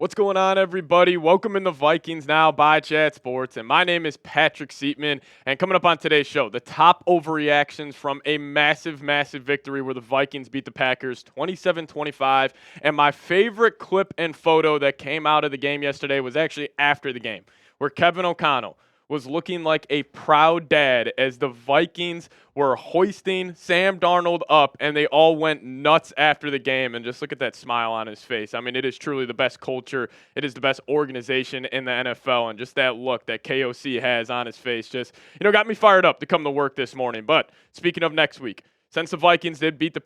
What's going on, everybody? Welcome in the Vikings Now by Chat Sports, and my name is Patrick Siepman. And coming up on today's show, the top overreactions from a massive, massive victory where the Vikings beat the Packers 27-25. And my favorite clip and photo that came out of the game yesterday was actually after the game, where Kevin O'Connell was looking like a proud dad as the Vikings were hoisting Sam Darnold up, and they all went nuts after the game. And just look at that smile on his face. I mean, it is truly the best culture. It is the best organization in the NFL, and just that look that KOC has on his face just, got me fired up to come to work this morning. But speaking of next week, since the Vikings did beat the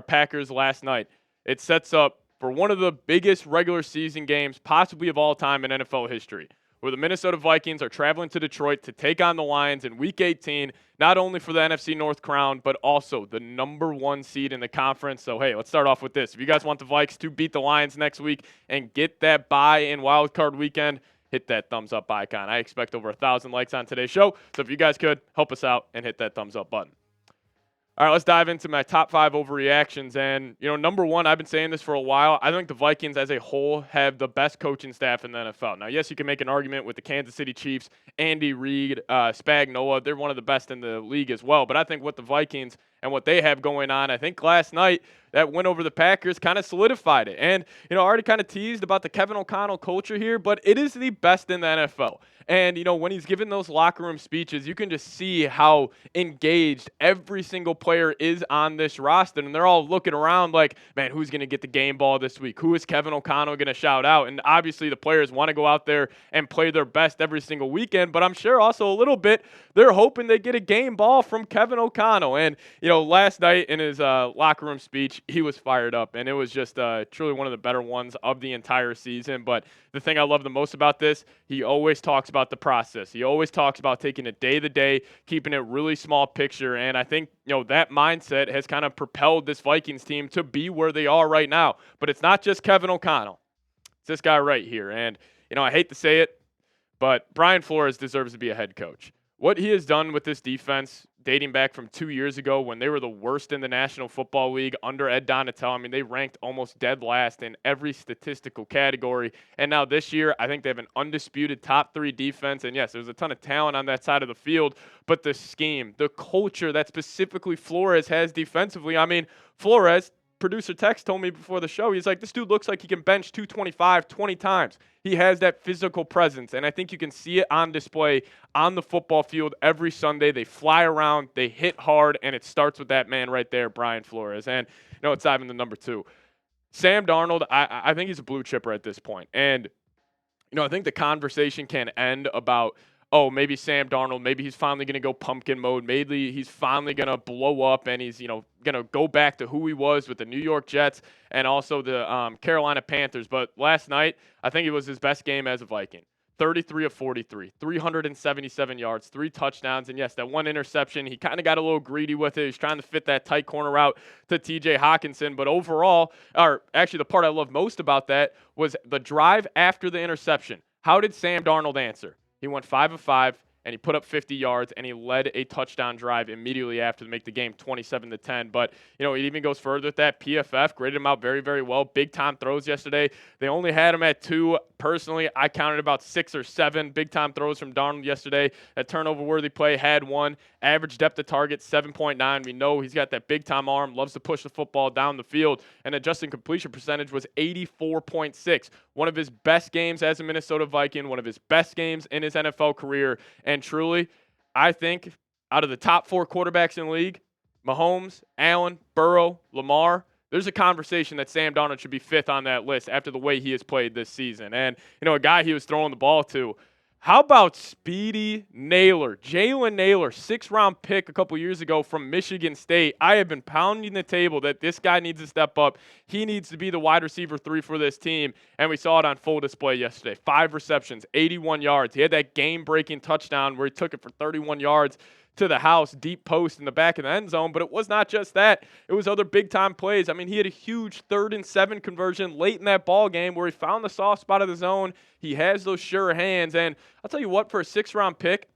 Packers last night, it sets up for one of the biggest regular season games possibly of all time in NFL history, where the Minnesota Vikings are traveling to Detroit to take on the Lions in Week 18, not only for the NFC North crown, but also the number one seed in the conference. So, hey, let's start off with this. If you guys want the Vikes to beat the Lions next week and get that bye in Wild Card Weekend, hit that thumbs up icon. I expect over 1,000 likes on today's show. So if you guys could, help us out and hit that thumbs up button. All right, let's dive into my top 5 overreactions. And, number one, I've been saying this for a while. I think the Vikings as a whole have the best coaching staff in the NFL. Now, yes, you can make an argument with the Kansas City Chiefs, Andy Reid, Spagnuolo. They're one of the best in the league as well. But I think what the Vikings and what they have going on, I think last night, that win over the Packers kind of solidified it. And, I already kind of teased about the Kevin O'Connell culture here, but it is the best in the NFL. And, when he's giving those locker room speeches, you can just see how engaged every single player is on this roster. And they're all looking around like, man, who's going to get the game ball this week? Who is Kevin O'Connell going to shout out? And obviously the players want to go out there and play their best every single weekend. But I'm sure also a little bit they're hoping they get a game ball from Kevin O'Connell. And, last night in his locker room speech, he was fired up. And it was just truly one of the better ones of the entire season. But the thing I love the most about this, he always talks about the process. He always talks about taking it day to day, keeping it really small picture. And I think, that mindset has kind of propelled this Vikings team to be where they are right now. But it's not just Kevin O'Connell. It's this guy right here. And, I hate to say it, but Brian Flores deserves to be a head coach. What he has done with this defense dating back from 2 years ago when they were the worst in the National Football League under Ed Donatell. I mean, they ranked almost dead last in every statistical category. And now this year, I think they have an undisputed top 3 defense. And yes, there's a ton of talent on that side of the field, but the scheme, the culture that specifically Flores has defensively. I mean, Flores, producer Tex told me before the show, he's like, this dude looks like he can bench 225 20 times. He has that physical presence, and I think you can see it on display on the football field every Sunday. They fly around, they hit hard, and it starts with that man right there, Brian Flores. And, it's diving to number 2. Sam Darnold, I think he's a blue chipper at this point. And, I think the conversation can end about, oh, maybe Sam Darnold, maybe he's finally going to go pumpkin mode. Maybe he's finally going to blow up and he's, going to go back to who he was with the New York Jets and also the Carolina Panthers. But last night, I think it was his best game as a Viking. 33 of 43, 377 yards, 3 touchdowns. And yes, that one interception, he kind of got a little greedy with it. He's trying to fit that tight corner route to TJ Hawkinson. But overall, or actually the part I love most about that was the drive after the interception. How did Sam Darnold answer? He went 5 of 5, and he put up 50 yards, and he led a touchdown drive immediately after to make the game 27-10. But, it even goes further with that. PFF graded him out very, very well. Big-time throws yesterday. They only had him at 2. Personally, I counted about 6 or 7 big-time throws from Darnold yesterday. That turnover-worthy play had 1. Average depth of target, 7.9. We know he's got that big-time arm, loves to push the football down the field. And adjusted completion percentage was 84.6. One of his best games as a Minnesota Viking, one of his best games in his NFL career. And truly, I think out of the top 4 quarterbacks in the league, Mahomes, Allen, Burrow, Lamar, there's a conversation that Sam Darnold should be 5th on that list after the way he has played this season. And, a guy he was throwing the ball to, how about Speedy Naylor? Jaylen Naylor, 6th-round pick a couple years ago from Michigan State. I have been pounding the table that this guy needs to step up. He needs to be the wide receiver 3 for this team, and we saw it on full display yesterday. 5 receptions, 81 yards. He had that game-breaking touchdown where he took it for 31 yards to the house, deep post in the back of the end zone. But it was not just that. It was other big-time plays. I mean, he had a huge 3rd and 7 conversion late in that ball game where he found the soft spot of the zone. He has those sure hands. And I'll tell you what, for a 6th-round pick,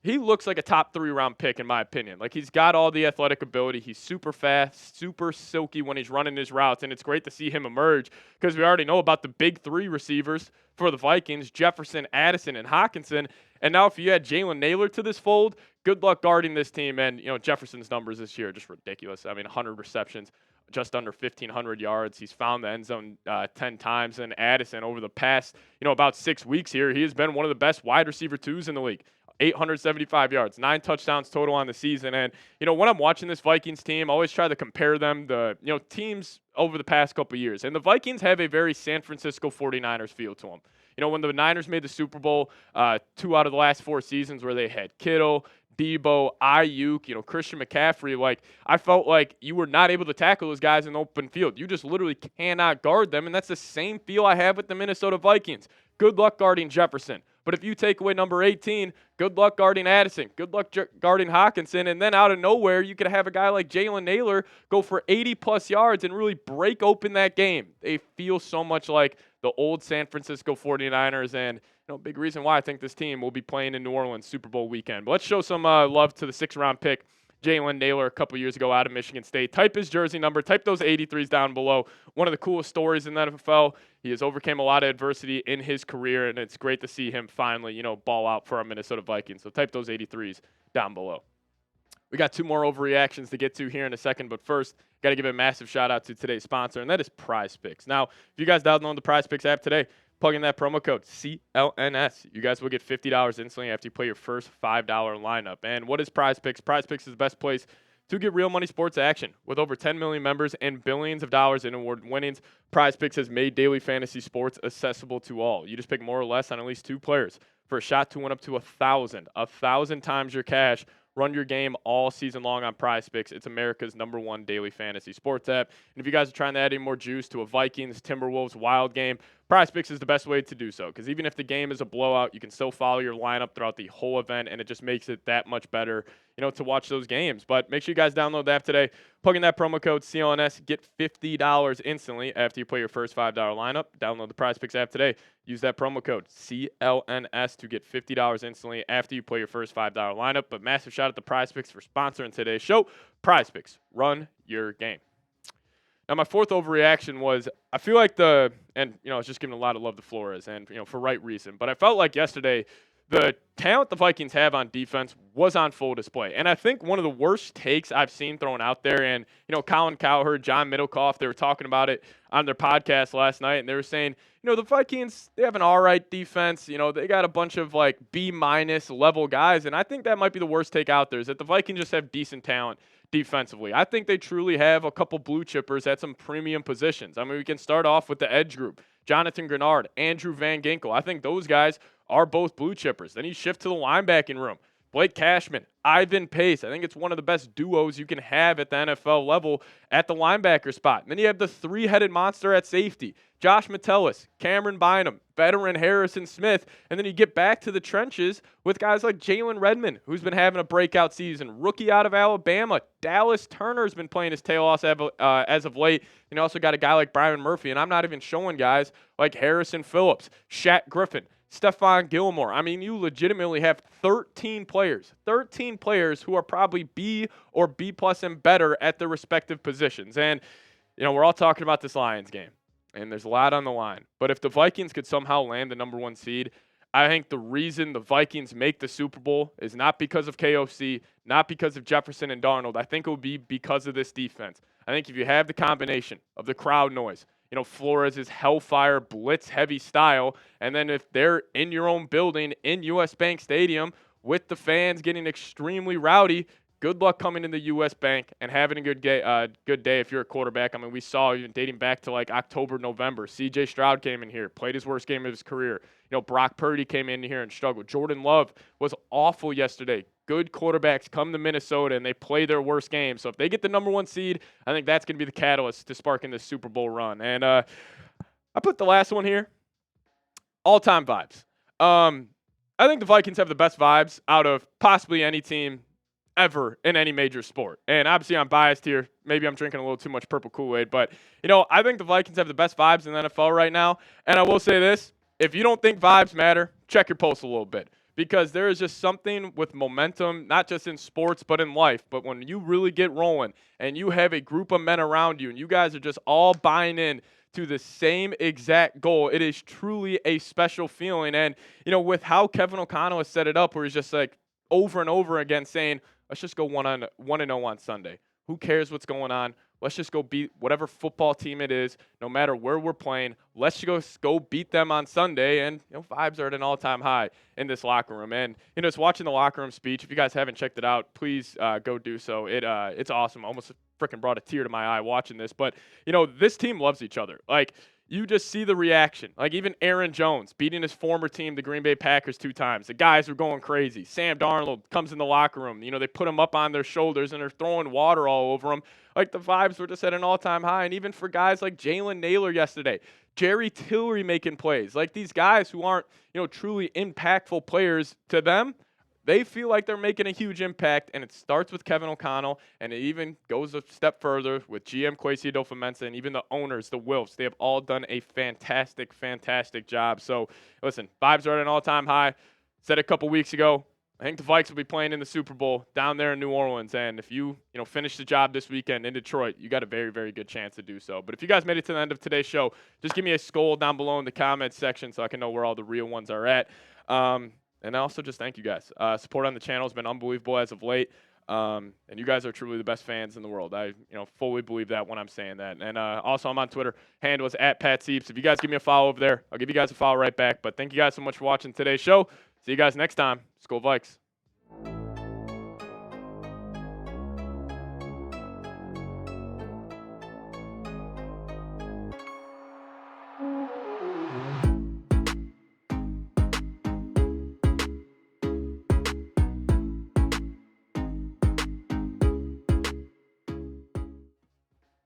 he looks like a top 3 round pick in my opinion. Like he's got all the athletic ability. He's super fast, super silky when he's running his routes, and it's great to see him emerge because we already know about the big 3 receivers for the Vikings: Jefferson, Addison, and Hockenson. And now if you add Jaylen Naylor to this fold, good luck guarding this team. And Jefferson's numbers this year are just ridiculous. I mean, 100 receptions, just under 1,500 yards. He's found the end zone 10 times. And Addison, over the past about 6 weeks here, he has been one of the best wide receiver 2s in the league. 875 yards, 9 touchdowns total on the season. And, when I'm watching this Vikings team, I always try to compare them to, teams over the past couple of years. And the Vikings have a very San Francisco 49ers feel to them. When the Niners made the Super Bowl 2 out of the last 4 seasons where they had Kittle, Debo, Ayuk, Christian McCaffrey, like I felt like you were not able to tackle those guys in the open field. You just literally cannot guard them. And that's the same feel I have with the Minnesota Vikings. Good luck guarding Jefferson. But if you take away number 18, good luck guarding Addison. Good luck guarding Hockenson. And then out of nowhere, you could have a guy like Jaylen Naylor go for 80-plus yards and really break open that game. They feel so much like the old San Francisco 49ers. And, big reason why I think this team will be playing in New Orleans Super Bowl weekend. But let's show some love to the 6th-round pick, Jaylen Naylor, a couple years ago out of Michigan State. Type his jersey number. Type those 83s down below. One of the coolest stories in the NFL. He has overcame a lot of adversity in his career, and it's great to see him finally, ball out for our Minnesota Vikings. So type those 83s down below. We got 2 more overreactions to get to here in a second, but first, got to give a massive shout-out to today's sponsor, and that is Prize Picks. Now, if you guys download the Prize Picks app today, plug in that promo code CLNS. You guys will get $50 instantly after you play your first $5 lineup. And what is Prize Picks? Prize Picks is the best place to get real money sports action. With over 10 million members and billions of dollars in award winnings, Prize Picks has made daily fantasy sports accessible to all. You just pick more or less on at least 2 players for a shot to win up to 1,000 times your cash. Run your game all season long on Prize Picks. It's America's #1 daily fantasy sports app. And if you guys are trying to add any more juice to a Vikings, Timberwolves, Wild game, Prize Picks is the best way to do so. Because even if the game is a blowout, you can still follow your lineup throughout the whole event, and it just makes it that much better, to watch those games. But make sure you guys download the app today. Plug in that promo code CLNS. Get $50 instantly after you play your first $5 lineup. Download the Prize Picks app today. Use that promo code CLNS to get $50 instantly after you play your first $5 lineup. But massive shout out to Prize Picks for sponsoring today's show. Prize Picks, run your game. Now, my 4th overreaction was I feel like I was just giving a lot of love to Flores, and, for right reason. But I felt like yesterday the talent the Vikings have on defense was on full display. And I think one of the worst takes I've seen thrown out there, and, Colin Cowherd, John Middlecoff, they were talking about it on their podcast last night, and they were saying, the Vikings, they have an all right defense. They got a bunch of, B- level guys, and I think that might be the worst take out there, is that the Vikings just have decent talent defensively. I think they truly have a couple blue chippers at some premium positions. I mean, we can start off with the edge group. Jonathan Grenard, Andrew Van Ginkel. I think those guys are both blue chippers. Then you shift to the linebacking room. Blake Cashman, Ivan Pace. I think it's one of the best duos you can have at the NFL level at the linebacker spot. And then you have the 3-headed monster at safety. Josh Metellus, Cameron Bynum, veteran Harrison Smith. And then you get back to the trenches with guys like Jalen Redmond, who's been having a breakout season. Rookie out of Alabama. Dallas Turner's been playing his tail off as of late. And you also got a guy like Byron Murphy. And I'm not even showing guys like Harrison Phillips, Shaq Griffin, Stephon Gilmore. I mean, you legitimately have 13 players who are probably B or B+ and better at their respective positions. And, we're all talking about this Lions game, and there's a lot on the line. But if the Vikings could somehow land the #1 seed, I think the reason the Vikings make the Super Bowl is not because of KOC, not because of Jefferson and Darnold. I think it would be because of this defense. I think if you have the combination of the crowd noise, Flores' hellfire blitz-heavy style, and then if they're in your own building in U.S. Bank Stadium with the fans getting extremely rowdy, good luck coming into U.S. Bank and having a good day if you're a quarterback. I mean, we saw even dating back to October, November. C.J. Stroud came in here, played his worst game of his career. Brock Purdy came in here and struggled. Jordan Love was awful yesterday. Good quarterbacks come to Minnesota and they play their worst game. So if they get the #1 seed, I think that's going to be the catalyst to sparking this Super Bowl run. And I put the last one here. All-time vibes. I think the Vikings have the best vibes out of possibly any team ever in any major sport. And obviously I'm biased here. Maybe I'm drinking a little too much purple Kool-Aid. But, I think the Vikings have the best vibes in the NFL right now. And I will say this. If you don't think vibes matter, check your pulse a little bit. because there is just something with momentum, not just in sports, but in life. But when you really get rolling and you have a group of men around you and you guys are just all buying in to the same exact goal, it is truly a special feeling. And, with how Kevin O'Connell has set it up, where he's just like over and over again saying, let's just go 1-0 on Sunday. Who cares what's going on? Let's just go beat whatever football team it is, no matter where we're playing. Let's just go beat them on Sunday. And, vibes are at an all-time high in this locker room. And, just watching the locker room speech, if you guys haven't checked it out, please go do so. It's awesome. I almost freaking brought a tear to my eye watching this. But, this team loves each other. Like, you just see the reaction. Like, even Aaron Jones beating his former team, the Green Bay Packers, 2 times. The guys are going crazy. Sam Darnold comes in the locker room. They put him up on their shoulders and they're throwing water all over him. Like, the vibes were just at an all-time high. And even for guys like Jaylen Naylor yesterday, Jerry Tillery making plays. Like, these guys who aren't, truly impactful players to them, they feel like they're making a huge impact, and it starts with Kevin O'Connell, and it even goes a step further with GM Kwesi Adolfo-Mensah and even the owners, the Wilfs. They have all done a fantastic, fantastic job. So, listen, vibes are at an all-time high. Said a couple weeks ago, I think the Vikes will be playing in the Super Bowl down there in New Orleans, and if you finish the job this weekend in Detroit, you got a very, very good chance to do so. But if you guys made it to the end of today's show, just give me a skull down below in the comments section so I can know where all the real ones are at. And also just thank you guys. Support on the channel has been unbelievable as of late. And you guys are truly the best fans in the world. I fully believe that when I'm saying that. And also I'm on Twitter. Handle is @PatSieps. If you guys give me a follow over there, I'll give you guys a follow right back. But thank you guys so much for watching today's show. See you guys next time. Skol Vikes.